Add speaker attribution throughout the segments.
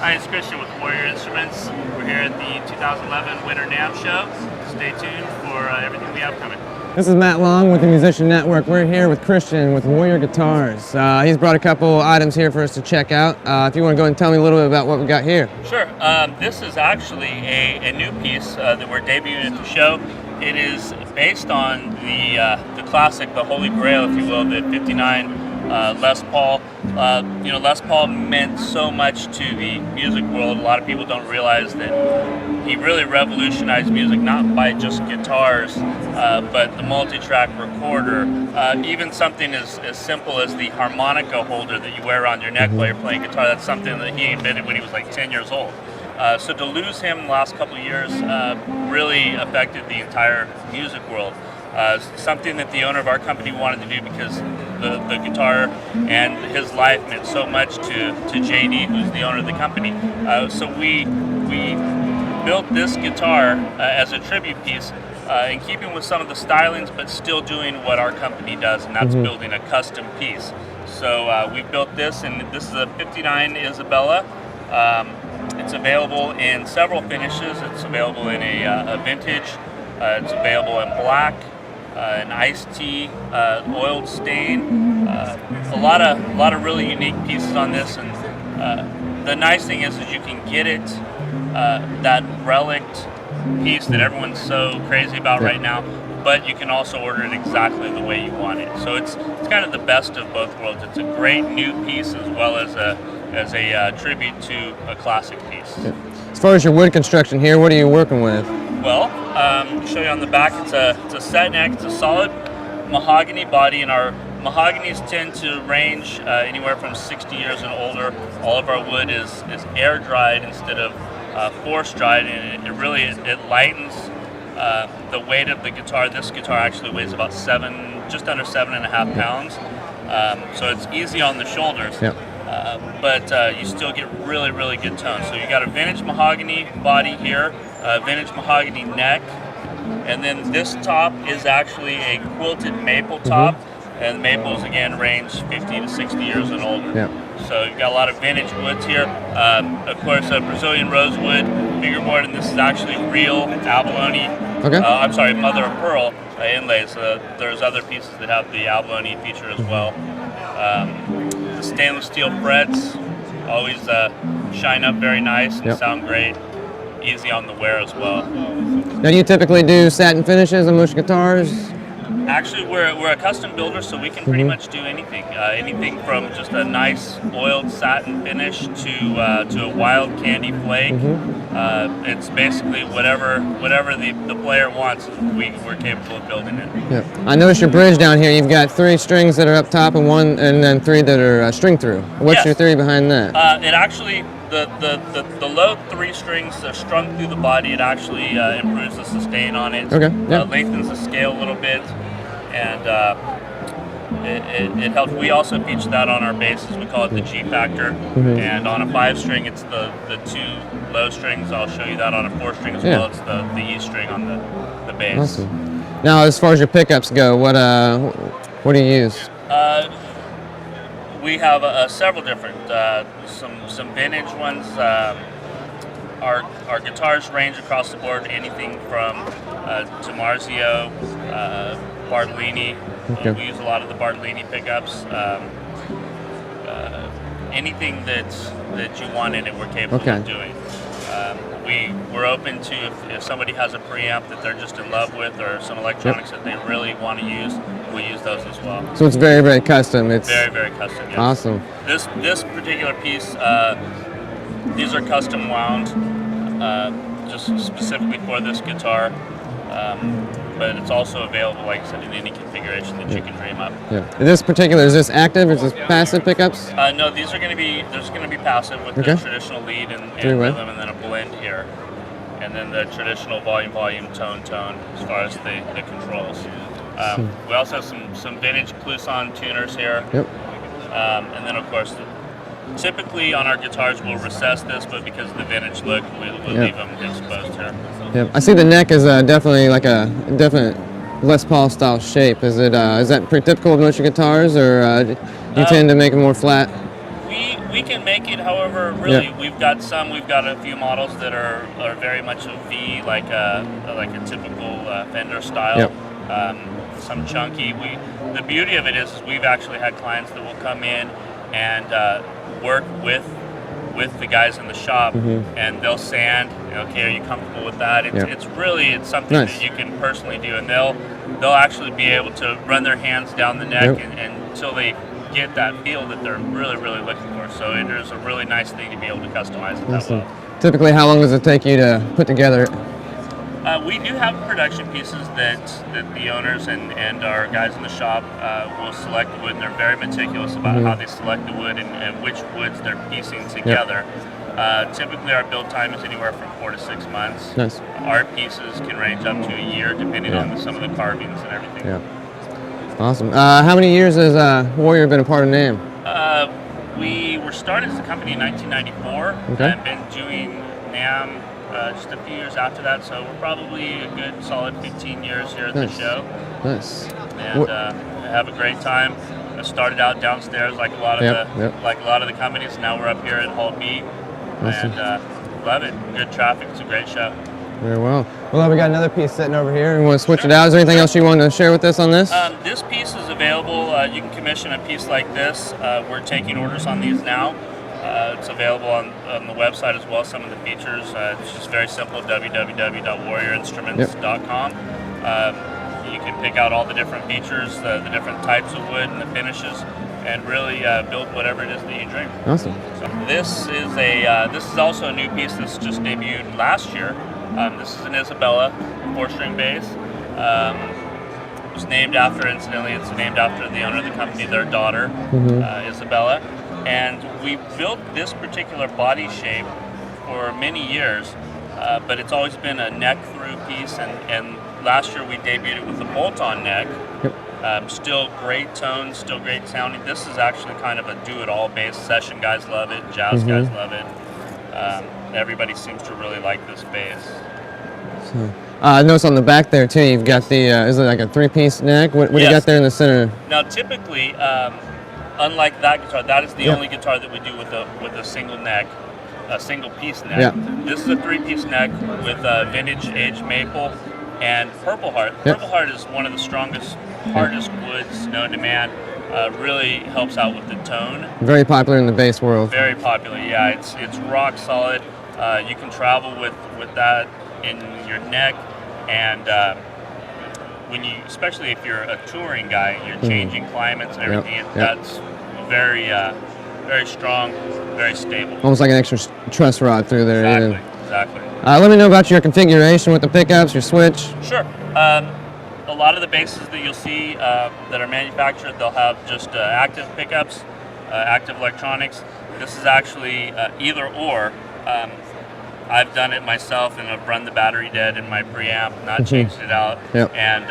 Speaker 1: Hi, it's Christian with Warrior Instruments. We're here at the 2011 Winter NAMM show. Stay tuned for everything we have coming.
Speaker 2: This is Matt Long with the Musician Network. We're here with Christian with Warrior Guitars. He's brought a couple items here for us to check out. If you want to go and tell me a little bit about what we got here.
Speaker 1: Sure. This is actually a new piece that we're debuting at the show. It is based on the classic, the Holy Grail, if you will, the 59 Les Paul. Les Paul meant so much to the music world. A lot of people don't realize that he really revolutionized music, not by just guitars, but the multi-track recorder. Even something as simple as the harmonica holder that you wear around your neck while you're playing guitar, that's something that he invented when he was like 10 years old. So to lose him in the last couple of years really affected the entire music world. Something that the owner of our company wanted to do because the guitar and his life meant so much to JD, who's the owner of the company. So we built this guitar as a tribute piece in keeping with some of the stylings, but still doing what our company does, and that's building a custom piece. So we built this, and this is a 59 Isabella. It's available in several finishes. It's available in a vintage. It's available in black, an iced tea, oiled stain. A lot of really unique pieces on this. And the nice thing is that you can get it, that relict piece that everyone's so crazy about right now, but you can also order it exactly the way you want it. So it's kind of the best of both worlds. It's a great new piece as well as a tribute to a classic piece.
Speaker 2: As far as your wood construction here, what are you working with?
Speaker 1: Well, I'll show you on the back. It's a set neck. It's a solid mahogany body, and our mahoganies tend to range anywhere from 60 years and older. All of our wood is air dried instead of force dried, and it lightens the weight of the guitar. This guitar actually weighs about just under 7.5 pounds, so it's easy on the shoulders. Yep. But you still get really, really good tone. So you got a vintage mahogany body here, a vintage mahogany neck, and then this top is actually a quilted maple top, and maples again range 50 to 60 years and older. Yep. So you've got a lot of vintage woods here. Of course, a Brazilian rosewood fingerboard, and this is actually real abalone. Okay. I'm sorry, mother of pearl inlays. There's other pieces that have the abalone feature as well. The stainless steel frets always shine up very nice and sound great. Easy on the wear as well.
Speaker 2: Now, do you typically do satin finishes on most guitars?
Speaker 1: Actually, we're a custom builder, so we can pretty much do anything. Anything from just a nice oiled satin finish to a wild candy flake. It's basically whatever the player wants, we're capable of building it.
Speaker 2: Yeah. I noticed your bridge down here. You've got 3 strings that are up top and then 3 that are string through. What's your theory behind that?
Speaker 1: It actually the low 3 strings are strung through the body. It actually improves the sustain on it. Okay. Yeah. Lengthens the scale a little bit, and it helps. We also feature that on our basses. We call it the G factor. And on a 5-string, it's the 2 low strings. I'll show you that on a 4-string as well. It's the E string on the bass.
Speaker 2: Awesome. Now, as far as your pickups go, what do you use?
Speaker 1: We have several different, some vintage ones. Our guitars range across the board, anything from DiMarzio, Bartolini. We use a lot of the Bartolini pickups. Anything that you want in it, we're capable of doing. We're open to if somebody has a preamp that they're just in love with, or some electronics that they really want to use, we use those as well.
Speaker 2: So it's very, very custom. It's
Speaker 1: very, very custom. Yes.
Speaker 2: Awesome.
Speaker 1: This particular piece, these are custom wound, just specifically for this guitar. But it's also available, like I said, in any configuration that you can dream up. Yeah.
Speaker 2: Is this active? Is this passive pickups?
Speaker 1: No, there's going to be passive with the traditional lead and rhythm, and then a blend here, and then the traditional volume, tone as far as the controls. We also have some vintage Clouson tuners here. Yep. And then of course, typically on our guitars we'll recess this, but because of the vintage look, we'll leave them exposed here.
Speaker 2: Yep. I see the neck is definitely like a definite Les Paul style shape. Is that pretty typical of most of your guitars, or do you tend to make them more flat?
Speaker 1: We can make it, however, really, we've got a few models that are very much a V, like a typical Fender style. Some chunky. The beauty of it is we've actually had clients that will come in and work with the guys in the shop, and they'll sand. Okay, are you comfortable with that? It's something that you can personally do, and they'll actually be able to run their hands down the neck and until they get that feel that they're really looking for. So it is a really nice thing to be able to customize it that well.
Speaker 2: Typically, how long does it take you to put together?
Speaker 1: We do have production pieces that the owners and our guys in the shop will select the wood, and they're very meticulous about how they select the wood and which woods they're piecing together. Typically, our build time is anywhere from 4 to 6 months. Nice. Our pieces can range up to a year, depending on some of the carvings and everything.
Speaker 2: Awesome. How many years has Warrior been a part of NAMM?
Speaker 1: We were started as a company in 1994 and been doing NAMM just a few years after that, so we're probably a good solid 15 years here at the show. Nice. And have a great time. I started out downstairs like a lot of the companies. Now we're up here at Hall B, and love it. Good traffic. It's a great show.
Speaker 2: Very well. Well, we got another piece sitting over here. We want to switch it out. Is there anything else you want to share with us on this?
Speaker 1: This piece is available. You can commission a piece like this. We're taking orders on these now. It's available on the website as well, some of the features. It's just very simple, www.warriorinstruments.com. You can pick out all the different features, the different types of wood and the finishes, and really build whatever it is that you dream.
Speaker 2: Awesome.
Speaker 1: So this is also a new piece that's just debuted last year. This is an Isabella 4-string bass. It was named after, incidentally, it's named after the owner of the company, their daughter, Isabella. And we built this particular body shape for many years, but it's always been a neck-through piece, and last year we debuted it with a bolt-on neck. Still great tones, still great sounding. This is actually kind of a do-it-all bass. Session guys love it, jazz guys love it. Everybody seems to really like this bass.
Speaker 2: So, I notice on the back there too, you've got the, is it like a 3-piece neck? What do you got there in the center?
Speaker 1: Now typically, unlike that guitar, that is the only guitar that we do with a single neck, a single piece neck. This is a 3-piece neck with vintage aged maple and Purple Heart. Purple Heart is one of the strongest, hardest woods known to man. Really helps out with the tone.
Speaker 2: Very popular in the bass world.
Speaker 1: Very popular, yeah. It's rock solid. You can travel with that in your neck, and especially if you're a touring guy, you're changing climates and everything. That's very strong, very stable.
Speaker 2: Almost like an extra truss rod through there.
Speaker 1: Exactly.
Speaker 2: Let me know about your configuration with the pickups, your switch.
Speaker 1: Sure. A lot of the basses that you'll see that are manufactured, they'll have just active pickups, active electronics. This is actually either or. I've done it myself, and I've run the battery dead in my preamp, not changed it out. And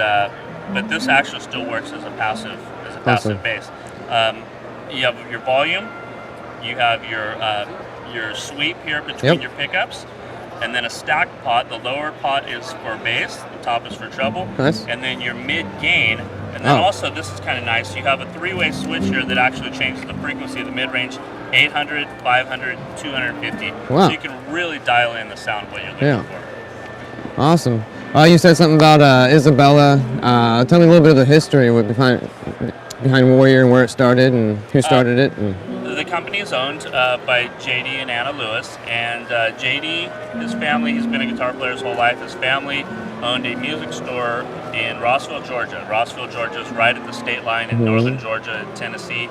Speaker 1: but this actually still works as a passive bass. You have your volume, you have your sweep here between your pickups, and then a stack pot. The lower pot is for bass, the top is for treble, and then your mid gain. And then also, this is kind of nice, you have a 3-way switch here that actually changes the frequency of the mid-range, 800, 500, 250. So you can really dial in the sound what you're looking for.
Speaker 2: Awesome. You said something about Isabella. Tell me a little bit of the history behind Warrior and where it started and who started it.
Speaker 1: The company is owned by JD and Anna Lewis, and JD, his family, he's been a guitar player his whole life. His family owned a music store in Rossville, Georgia. Rossville, Georgia is right at the state line in northern Georgia, Tennessee,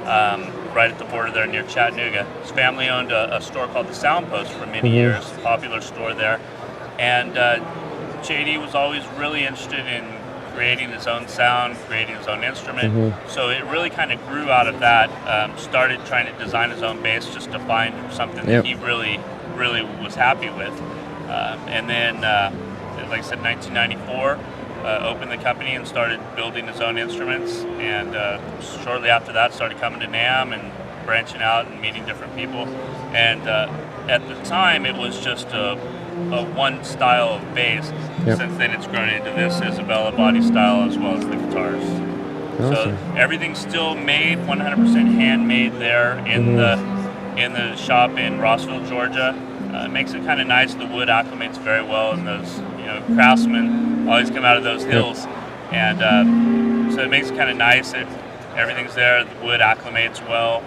Speaker 1: right at the border there near Chattanooga. His family owned a store called the Soundpost for many years, popular store there. And JD was always really interested in creating his own sound, creating his own instrument. So it really kind of grew out of that. Started trying to design his own bass just to find something that he really was happy with. And then, like I said, 1994, opened the company and started building his own instruments. And shortly after that, started coming to NAMM and branching out and meeting different people. And at the time, it was just a one style of bass. Since then, it's grown into this Isabella body style as well as the guitars.
Speaker 2: Awesome.
Speaker 1: So everything's still made 100% handmade there in the shop in Rossville, Georgia. It makes it kind of nice. The wood acclimates very well, and those craftsmen always come out of those hills, and so it makes it kind of nice. Everything's there. The wood acclimates well.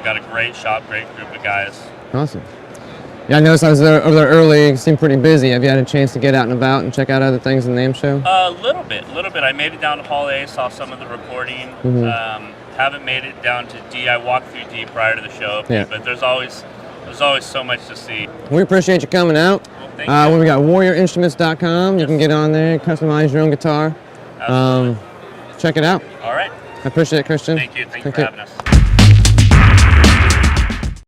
Speaker 1: Got a great shop, great group of guys.
Speaker 2: Awesome. Yeah, I noticed I was over there early. You seemed pretty busy. Have you had a chance to get out and about and check out other things in the NAMM show?
Speaker 1: A little bit. I made it down to Hall A, saw some of the recording. Haven't made it down to D. I walked through D prior to the show, but there's always so much to see.
Speaker 2: We appreciate you coming out.
Speaker 1: Well, thank you.
Speaker 2: We got warriorinstruments.com. You can get on there, customize your own guitar. Check it out.
Speaker 1: All right.
Speaker 2: I appreciate it, Christian.
Speaker 1: Thank you. Thank you for having us.